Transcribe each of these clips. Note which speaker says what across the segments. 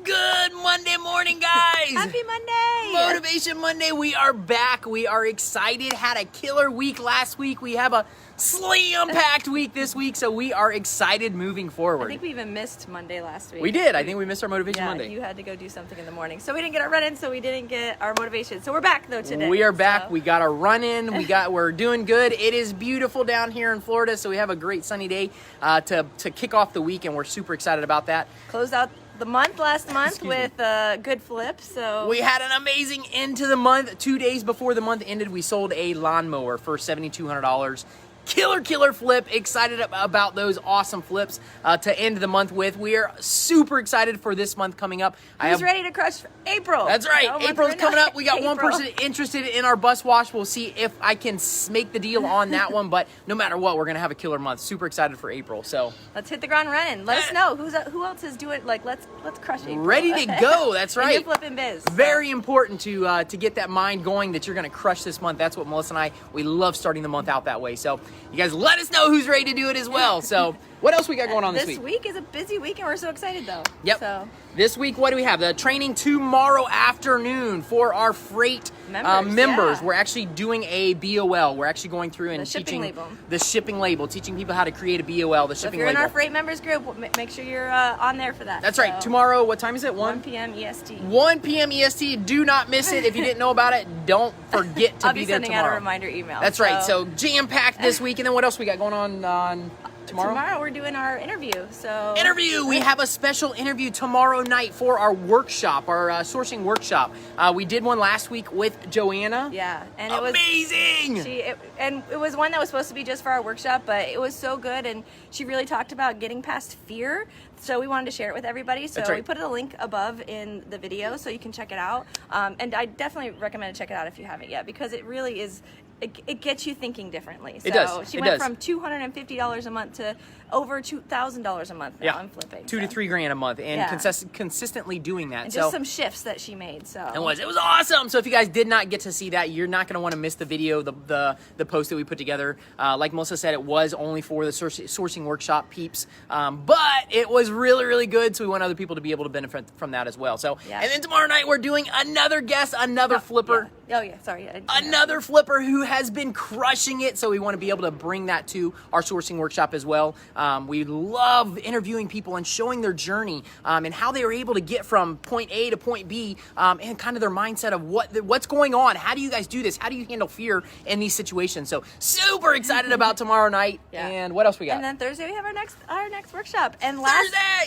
Speaker 1: Good Monday morning, guys.
Speaker 2: Happy Monday.
Speaker 1: Motivation Monday. We are back. We are excited. Had a killer week last week. We have a slam-packed week this week, so we are excited moving forward.
Speaker 2: I think we even missed Monday last week.
Speaker 1: We did. I think we missed our Motivation Monday.
Speaker 2: You had to go do something in the morning. So we didn't get our run-in, so we didn't get our motivation. So we're back, though, today.
Speaker 1: We are back. We got our run-in. We're doing good. It is beautiful down here in Florida, so we have a great sunny day to kick off the week, and we're super excited about that.
Speaker 2: Closed out the month last month with a good flip. So
Speaker 1: we had an amazing end to the month. 2 days before the month ended, we sold a lawnmower for $7,200. Killer flip. Excited about those awesome flips to end the month with. We are super excited for this month coming up.
Speaker 2: Who's ready to crush April?
Speaker 1: That's right. April's coming up. We got one person interested in our bus wash. We'll see if I can make the deal on that one. But no matter what, we're going to have a killer month. Super excited for April. So
Speaker 2: let's hit the ground running. Let us know who else is doing. Let's crush April.
Speaker 1: Ready to go. That's right.
Speaker 2: In your flipping biz.
Speaker 1: Very important to get that mind going that you're going to crush this month. That's what Melissa and I, we love starting the month out that way. So you guys let us know who's ready to do it as well. So what else we got going on this week?
Speaker 2: This week is a busy week, and we're so excited, though.
Speaker 1: Yep.
Speaker 2: So
Speaker 1: this week, what do we have? The training tomorrow afternoon for our freight members.
Speaker 2: Yeah.
Speaker 1: We're actually doing a BOL. We're actually going through and teaching the shipping label, teaching people how to create a BOL, the shipping label.
Speaker 2: If you're in our freight members group, make sure you're on there for that.
Speaker 1: That's right. Tomorrow, what time is it?
Speaker 2: 1 p.m. EST.
Speaker 1: 1 p.m. EST. Do not miss it. If you didn't know about it, don't forget to be there tomorrow.
Speaker 2: I'll be sending out a reminder email.
Speaker 1: That's right. So jam-packed this week. And then what else we got going on tomorrow?
Speaker 2: Tomorrow we're doing our interview.
Speaker 1: We have a special interview tomorrow night for our workshop, our sourcing workshop. We did one last week with Joanna.
Speaker 2: Yeah, and
Speaker 1: it was amazing.
Speaker 2: It was one that was supposed to be just for our workshop, but it was so good, and she really talked about getting past fear. So we wanted to share it with everybody. So we put a link above in the video so you can check it out. And I definitely recommend to check it out if you haven't yet, because it really is. It gets you thinking differently. So
Speaker 1: it does.
Speaker 2: She went from $250 a month to over $2,000 a month now on flipping.
Speaker 1: $2,000 to $3,000 a month, and consistently doing that.
Speaker 2: And just some shifts that she made. So
Speaker 1: it was awesome. So if you guys did not get to see that, you're not going to want to miss the video, the post that we put together. Like Melissa said, it was only for the sourcing workshop peeps, but it was really good. So we want other people to be able to benefit from that as well. So and then tomorrow night we're doing another guest, another flipper. Another flipper who has been crushing it, so we want to be able to bring that to our sourcing workshop as well. We love interviewing people and showing their journey and how they were able to get from point A to point B, and kind of their mindset of what's going on. How do you guys do this? How do you handle fear in these situations? So super excited about tomorrow night. And what else we got?
Speaker 2: And then Thursday we have our next workshop. And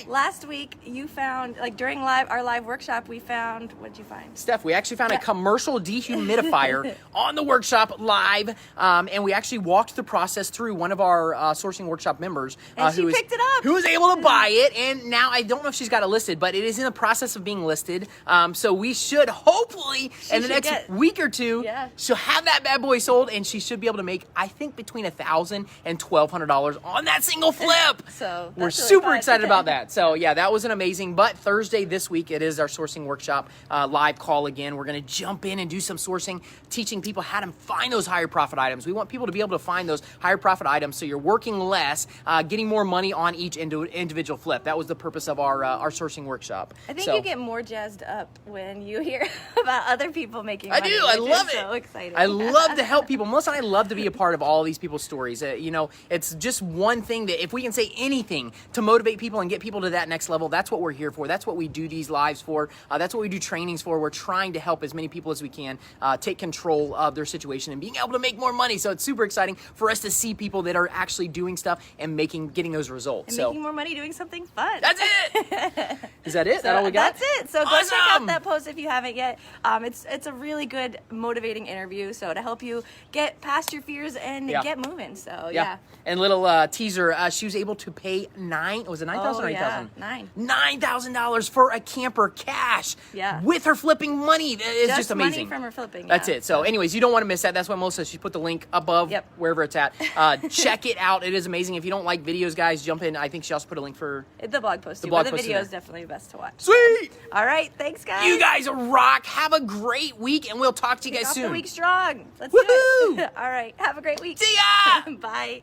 Speaker 2: last week you found, during our live workshop, we found, what did you find?
Speaker 1: Steph, we actually found a commercial dehumidifier on the workshop live, and we actually walked the process through one of our sourcing workshop members
Speaker 2: who picked it up,
Speaker 1: who was able to buy it, and now I don't know if she's got it listed, but it is in the process of being listed. So we should hopefully in the next week or two she'll have that bad boy sold, and she should be able to make, I think, between $1,000 and $1,200 on that single flip.
Speaker 2: So
Speaker 1: we're super excited about that. So yeah, that was an amazing. But Thursday this week, it is our sourcing workshop live call again. We're going to jump in and do some sourcing, teaching people how to find those higher profit items. We want people to be able to find those higher profit items so you're working less, getting more money on each individual flip. That was the purpose of our sourcing workshop.
Speaker 2: I think you get more jazzed up when you hear about other people making money.
Speaker 1: I do. I love it.
Speaker 2: So exciting.
Speaker 1: I love to help people. Melissa and I love to be a part of all these people's stories. It's just one thing that if we can say anything to motivate people and get people to that next level, that's what we're here for. That's what we do these lives for. That's what we do trainings for. We're trying to help as many people as we can take control of their situation and being able to make more money. So it's super exciting for us to see people that are actually doing stuff and getting those results.
Speaker 2: And making more money doing something fun.
Speaker 1: That's it. Is that it? Is that all we got?
Speaker 2: That's it. So go check out that post if you haven't yet. It's a really good motivating interview. So to help you get past your fears and get moving. So yeah.
Speaker 1: And little teaser, she was able to pay $9,000 or $8,000? $9,000 for a camper cash.
Speaker 2: Yeah.
Speaker 1: With her flipping money. It's just amazing.
Speaker 2: Money from her flipping.
Speaker 1: That's it. So anyways, you don't want to miss that. That's why Melissa, she put the link above wherever it's at. Check it out. It is amazing. If you don't like videos, guys, jump in. I think she also put a link for
Speaker 2: the blog post too. The video is definitely best to watch.
Speaker 1: Sweet.
Speaker 2: All right. Thanks, guys.
Speaker 1: You guys rock. Have a great week, and we'll talk to you guys soon.
Speaker 2: The week strong. Let's do it. All right. Have a great week.
Speaker 1: See ya.
Speaker 2: Bye.